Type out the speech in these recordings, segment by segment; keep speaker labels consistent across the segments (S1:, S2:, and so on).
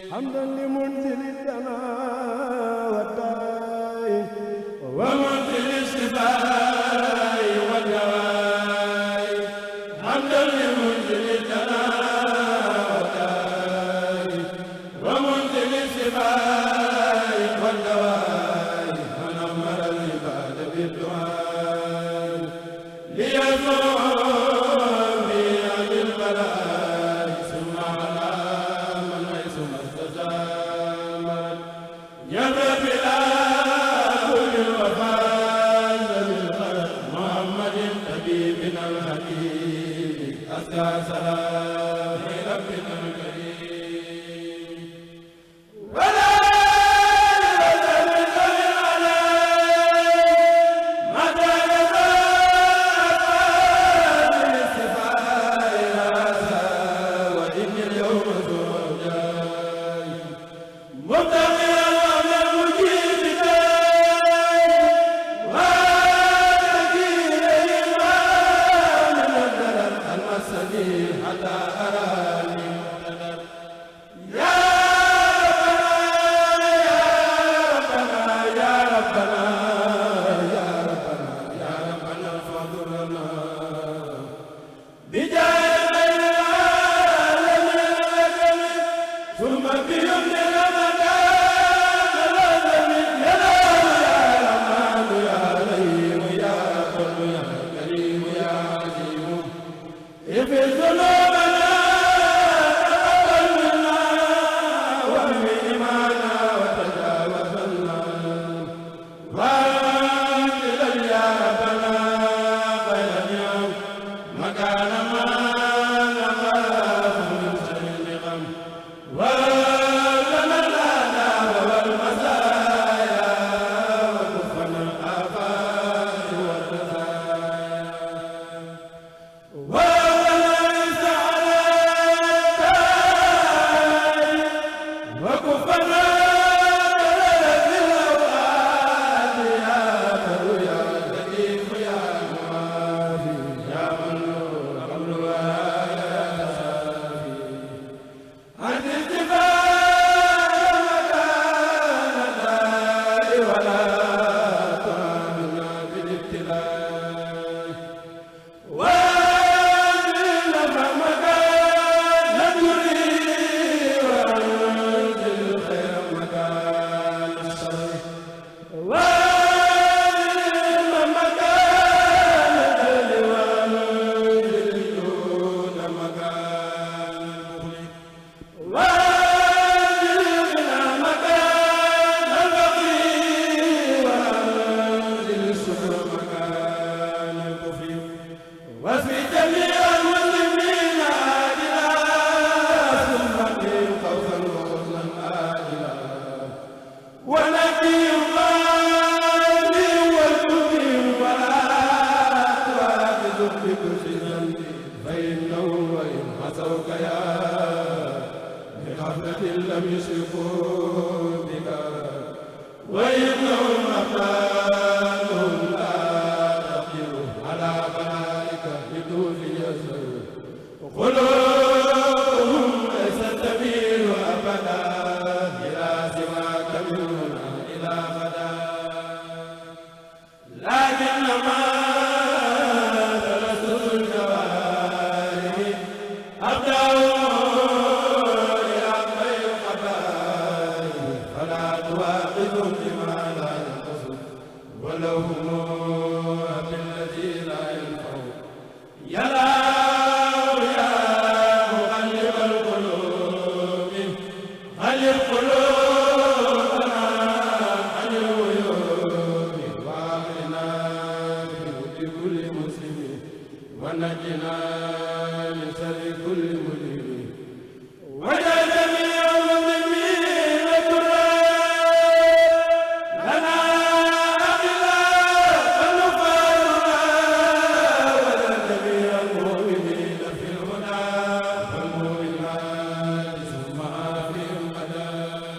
S1: حمدا لمنزل الدنا والداء ومنزل الشفاء والدواء حمدا لمنزل الدنا والداء ومنزل الشفاء والدواء من أمر العباد بالدعاء ليزول في أهل البلاء ثم على من حيث ما استجاب يبرأ بلا كل الوفاء بالخلق محمد طبيبنا الحكيم أزكى سلام ربنا الكريم ولا
S2: ثم آخر قدام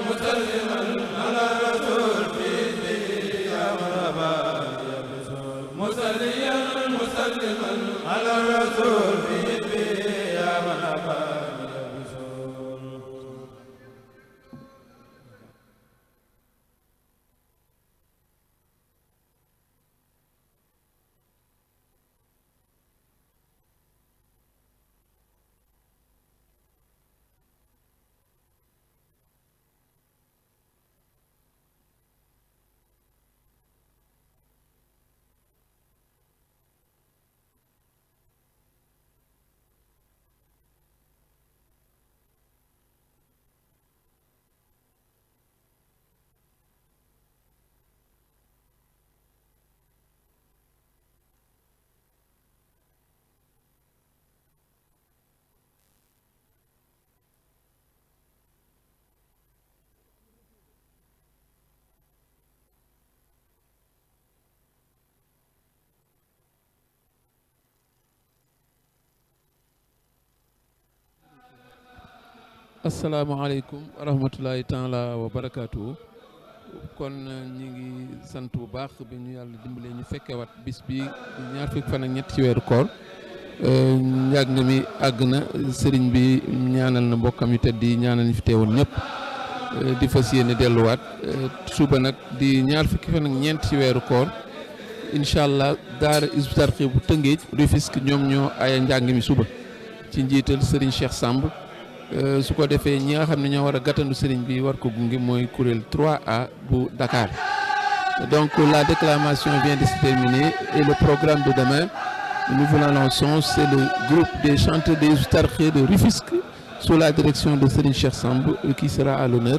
S1: مسلما
S2: asalaamaaleykum wa rahmatulahi taala wa barakaatu. kon ñi ngi sant bu baax bi ñu yàlla dimbalee ñu fekkewaat bis bi ñaar fukki fan ak ñett ci weeru koor njàng mi àgg na sëriñ bi ñaanal na mbokkam yu tedd yi ñaanal ñu fi teewoon ñëpp di fas yéene delluwaat suba nag di ñaar fukki fan ak ñeent ci weeru koor incha allah daara Hizbut Tarqiyyah bu Tëngéej Rufisque ñoom ñoo aya njàng mi suba ci njiital sëriñ Cheikh Samb su ko defee ñi nga xam ne ñoo war a gàttandu sëriñ bi war ko gunge mooy kuréel 3A bu Dakar. Donc la déclamation vient de se terminer et le programme de demain, nous vous l'annonçons, c'est le groupe des chanteurs des Hizbut Tarqiyyah de Rufisque sous la direction de Serigne Cheikh Samb qui sera à l'honneur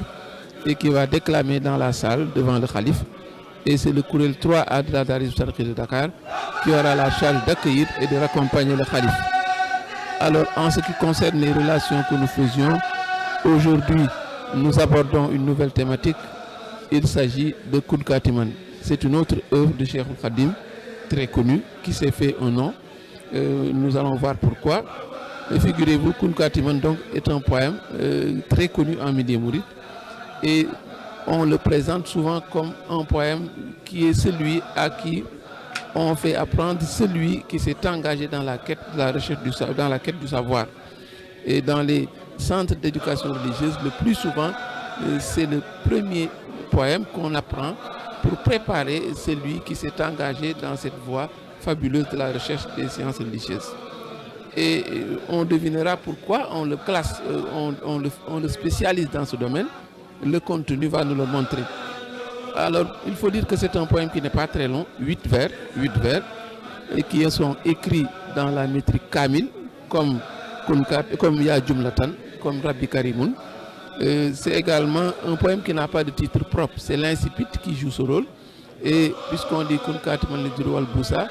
S2: et qui va déclamer dans la salle devant le khalife. Et c'est le kuréel 3A de la daara Hizbut Tarqiyyah de Dakar qui aura la charge d'accueillir et de raccompagner le khalife. Alors, en ce qui concerne les relations que nous faisions, aujourd'hui, nous abordons une nouvelle thématique. Il s'agit de Kun Katiman. C'est une autre œuvre de Cheikh Khadim, très connue, qui s'est fait un nom. Nous allons voir pourquoi. Figurez-vous, Kun Katiman donc, est un poème très connu en milieu mouride. Et on le présente souvent comme un poème qui est celui à qui on fait apprendre celui qui s'est engagé dans la quête de la recherche dans la quête du savoir. Et dans les centres d'éducation religieuse, le plus souvent, c'est le premier poème qu'on apprend pour préparer celui qui s'est engagé dans cette voie fabuleuse de la recherche des sciences religieuses. Et on devinera pourquoi on le classe, on le spécialise dans ce domaine. Le contenu va nous le montrer. Alors, il faut dire que c'est un poème qui n'est pas très long, 8 vers, et qui sont écrits dans la métrique Kamil, comme Ya Jumlatan, comme Rabbi Karimoun. C'est également un poème qui n'a pas de titre propre, c'est l'incipit qui joue ce rôle. Et puisqu'on dit Kun Katiman Lidru al-Boussa,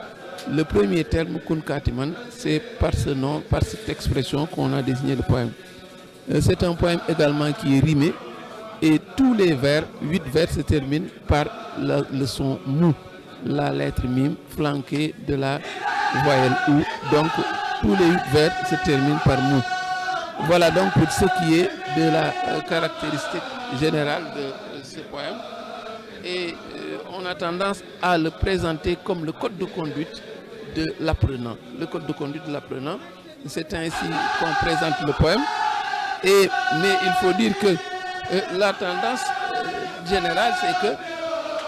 S2: le premier terme Kun Katiman, c'est par ce nom, par cette expression qu'on a désigné le poème. C'est un poème également qui est rimé. Et tous les vers, 8 vers, se terminent par le son mou, la lettre mime flanquée de la voyelle ou. Donc, tous les 8 vers se terminent par mou. Voilà donc pour ce qui est de la caractéristique générale de ce poème. Et on a tendance à le présenter comme le code de conduite de l'apprenant. Le code de conduite de l'apprenant, c'est ainsi qu'on présente le poème. Mais il faut dire que la tendance générale, c'est que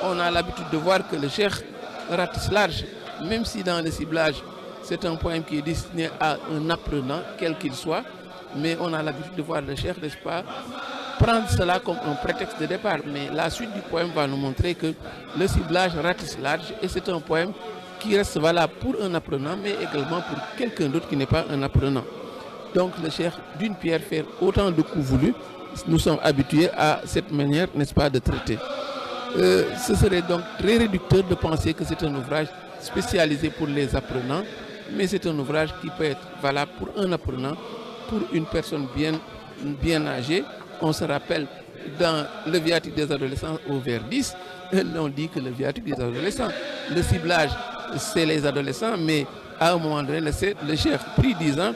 S2: on a l'habitude de voir que le cheikh ratisse large, même si dans le ciblage, c'est un poème qui est destiné à un apprenant, quel qu'il soit, mais on a l'habitude de voir le cheikh, n'est-ce pas, prendre cela comme un prétexte de départ. Mais la suite du poème va nous montrer que le ciblage ratisse large et c'est un poème qui reste valable pour un apprenant, mais également pour quelqu'un d'autre qui n'est pas un apprenant. Donc le cheikh, d'une pierre, fait autant de coups voulus. Nous sommes habitués à cette manière, n'est-ce pas, de traiter. Ce serait donc très réducteur de penser que c'est un ouvrage spécialisé pour les apprenants, mais c'est un ouvrage qui peut être valable pour un apprenant, pour une personne bien âgée. On se rappelle dans le viatique des adolescents au vers 10, on dit que le viatique des adolescents, le ciblage, c'est les adolescents, mais à un moment donné, le cheikh prit 10 ans,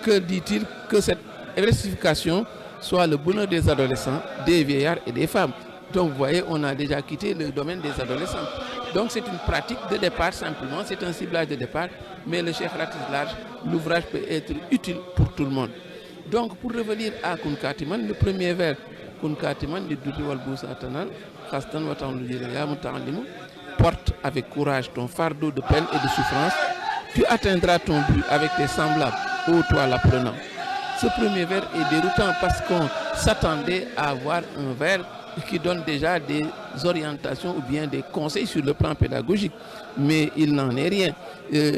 S2: que dit-il que cette diversification soit le bonheur des adolescents, des vieillards et des femmes. Donc vous voyez, on a déjà quitté le domaine des adolescents. Donc c'est une pratique de départ simplement, c'est un ciblage de départ, mais le Cheikh ratisse large, l'ouvrage peut être utile pour tout le monde. Donc pour revenir à Kun Katiman, le premier vers Kun Katiman, porte avec courage ton fardeau de peine et de souffrance, tu atteindras ton but avec tes semblables, ô toi l'apprenant. Ce premier vers est déroutant parce qu'on s'attendait à avoir un vers qui donne déjà des orientations ou bien des conseils sur le plan pédagogique, mais il n'en est rien.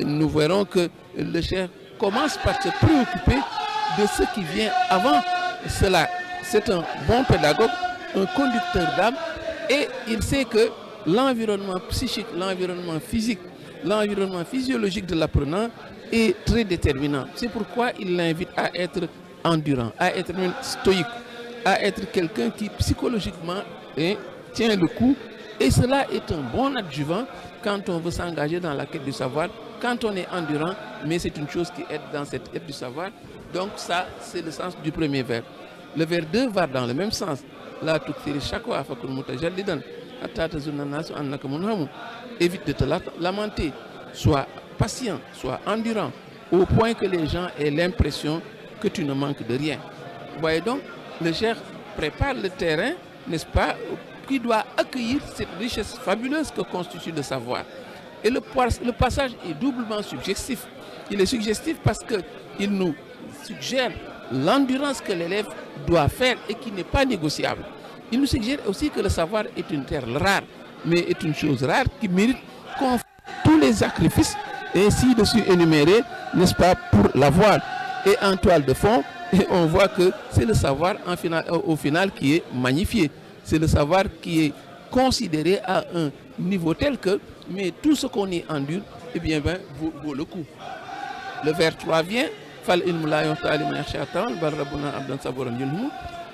S2: Nous verrons que le chef commence par se préoccuper de ce qui vient avant cela. C'est un bon pédagogue, un conducteur d'âme, et il sait que l'environnement psychique, l'environnement physique, l'environnement physiologique de l'apprenant est très déterminant. C'est pourquoi il l'invite à être endurant, à être stoïque, à être quelqu'un qui psychologiquement tient le coup. Et cela est un bon adjuvant quand on veut s'engager dans la quête du savoir, quand on est endurant, mais c'est une chose qui aide dans cette quête du savoir. Donc ça, c'est le sens du premier vers. Le vers 2 va dans le même sens. Là, tout évite de te lamenter. Sois patient, sois endurant, au point que les gens aient l'impression que tu ne manques de rien. Vous voyez donc, le Cheikh prépare le terrain, n'est-ce pas, qui doit accueillir cette richesse fabuleuse que constitue le savoir. Et le passage est doublement suggestif. Il est suggestif parce qu'il nous suggère l'endurance que l'élève doit faire et qui n'est pas négociable. Il nous suggère aussi que le savoir est une terre rare, mais est une chose rare qui mérite qu'on fasse tous les sacrifices ainsi dessus énumérés, n'est-ce pas, pour l'avoir. Et en toile de fond, on voit que c'est le savoir au final qui est magnifié. C'est le savoir qui est considéré à un niveau tel que, mais tout ce qu'on y endure, eh bien, vaut le coup. Le vers 3 vient.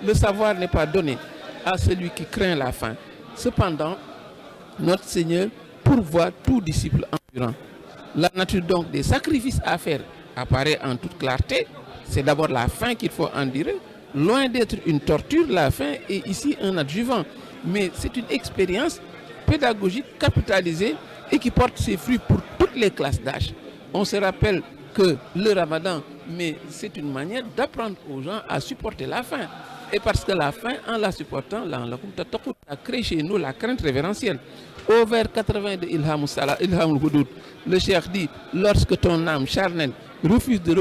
S2: Le savoir n'est pas donné à celui qui craint la faim. Cependant, notre Seigneur pourvoit tout disciple endurant. La nature donc des sacrifices à faire apparaît en toute clarté. C'est d'abord la faim qu'il faut endurer. Loin d'être une torture, la faim est ici un adjuvant. Mais c'est une expérience pédagogique capitalisée et qui porte ses fruits pour toutes les classes d'âge. On se rappelle que le ramadan, mais c'est une manière d'apprendre aux gens à supporter la faim. Et parce que la faim, en la supportant, a créé chez nous la crainte révérentielle. Au vers 80 de Ilham al-Hudud, le Cheikh dit, lorsque ton âme charnelle refuse de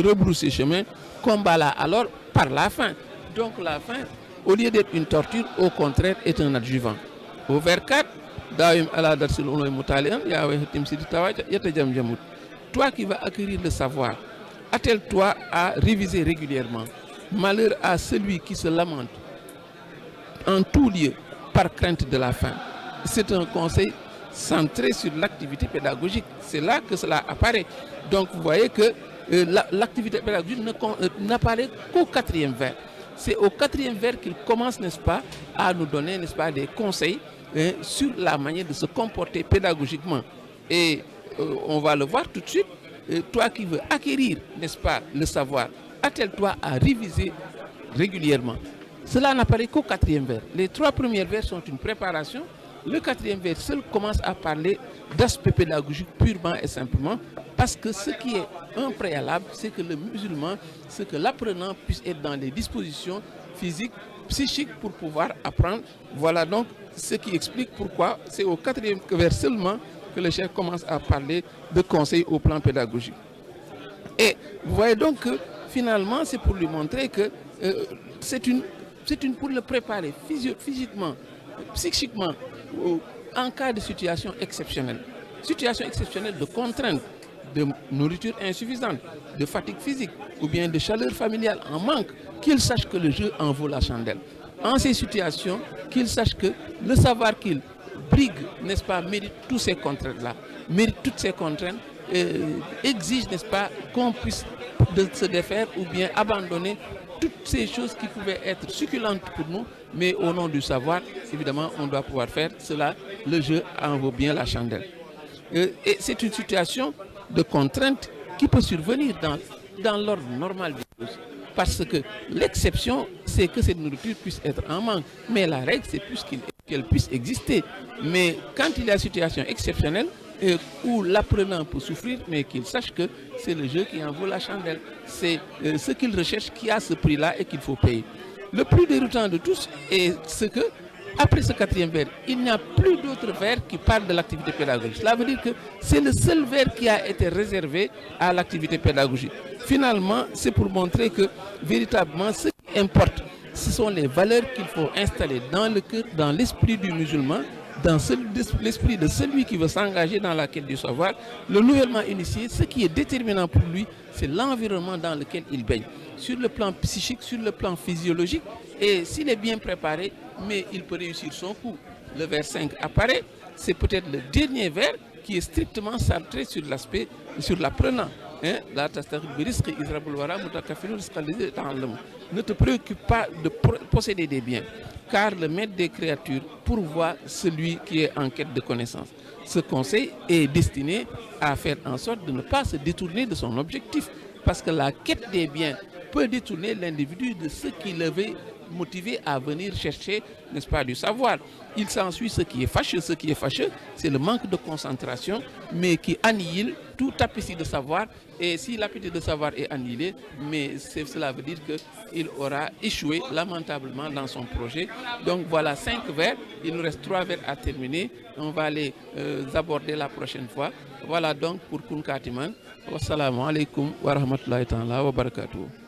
S2: rebrousser chemin, combat-la alors par la faim. Donc la faim, au lieu d'être une torture, au contraire, est un adjuvant. Au vers 4, toi qui vas acquérir le savoir, attelle-toi à réviser régulièrement. Malheur à celui qui se lamente en tout lieu par crainte de la faim. C'est un conseil centré sur l'activité pédagogique. C'est là que cela apparaît. Donc vous voyez que l'activité pédagogique n'apparaît qu'au 4e vers. C'est au 4e vers qu'il commence, n'est-ce pas, à nous donner, n'est-ce pas, des conseils sur la manière de se comporter pédagogiquement. Et on va le voir tout de suite. Toi qui veux acquérir, n'est-ce pas, le savoir, attelle-toi à réviser régulièrement. Cela n'apparaît qu'au 4e vers. Les 3 premiers vers sont une préparation. Le 4e vers seul commence à parler d'aspect pédagogique purement et simplement, parce que ce qui est un préalable, c'est que le musulman, c'est que l'apprenant puisse être dans les dispositions physiques, psychiques pour pouvoir apprendre. Voilà donc ce qui explique pourquoi c'est au 4e vers seulement que le chef commence à parler de conseils au plan pédagogique. Et vous voyez donc que finalement, c'est pour lui montrer que c'est pour le préparer physiquement, psychiquement, en cas de situation exceptionnelle. Situation exceptionnelle de contrainte, de nourriture insuffisante, de fatigue physique ou bien de chaleur familiale en manque, qu'il sache que le jeu en vaut la chandelle. En ces situations, qu'il sache que le savoir qu'il brigue, n'est-ce pas, mérite toutes ces contraintes-là, mérite toutes ces contraintes, exige, n'est-ce pas, qu'on puisse se défaire ou bien abandonner toutes ces choses qui pouvaient être succulentes pour nous, mais au nom du savoir, évidemment, on doit pouvoir faire cela. Le jeu en vaut bien la chandelle. Et c'est une situation de contrainte qui peut survenir dans l'ordre normal des choses. Parce que l'exception, c'est que cette nourriture puisse être en manque. Mais la règle, c'est plus qu'il est. qu'elle puisse exister. Mais quand il y a une situation exceptionnelle où l'apprenant peut souffrir, mais qu'il sache que c'est le jeu qui en vaut la chandelle. C'est ce qu'il recherche qui a ce prix-là et qu'il faut payer. Le plus déroutant de tous est ce que, après ce 4e vers, il n'y a plus d'autres vers qui parlent de l'activité pédagogique. Cela veut dire que c'est le seul vers qui a été réservé à l'activité pédagogique. Finalement, c'est pour montrer que véritablement ce qui importe, ce sont les valeurs qu'il faut installer dans le cœur, dans l'esprit du musulman, dans l'esprit de celui qui veut s'engager dans la quête du savoir. Le nouvellement initié, ce qui est déterminant pour lui, c'est l'environnement dans lequel il baigne, sur le plan psychique, sur le plan physiologique. Et s'il est bien préparé, mais il peut réussir son coup. Le vers 5 apparaît, c'est peut-être le dernier vers qui est strictement centré sur l'aspect, sur l'apprenant. Ne te préoccupe pas de posséder des biens, car le maître des créatures pourvoit celui qui est en quête de connaissance. Ce conseil est destiné à faire en sorte de ne pas se détourner de son objectif, parce que la quête des biens peut détourner l'individu de ce qui l'avait motivé à venir chercher, n'est-ce pas, du savoir. Il s'ensuit ce qui est fâcheux. Ce qui est fâcheux, c'est le manque de concentration, mais qui annihile tout appétit de savoir. Et si l'appétit de savoir est annihilé, mais cela veut dire qu'il aura échoué lamentablement dans son projet. Donc voilà 5 vers, il nous reste 3 vers à terminer. On va les aborder la prochaine fois. Voilà donc pour Kun Katiman. Wassalamu alaikum wa rahmatullahi ta'ala wa barakatuh.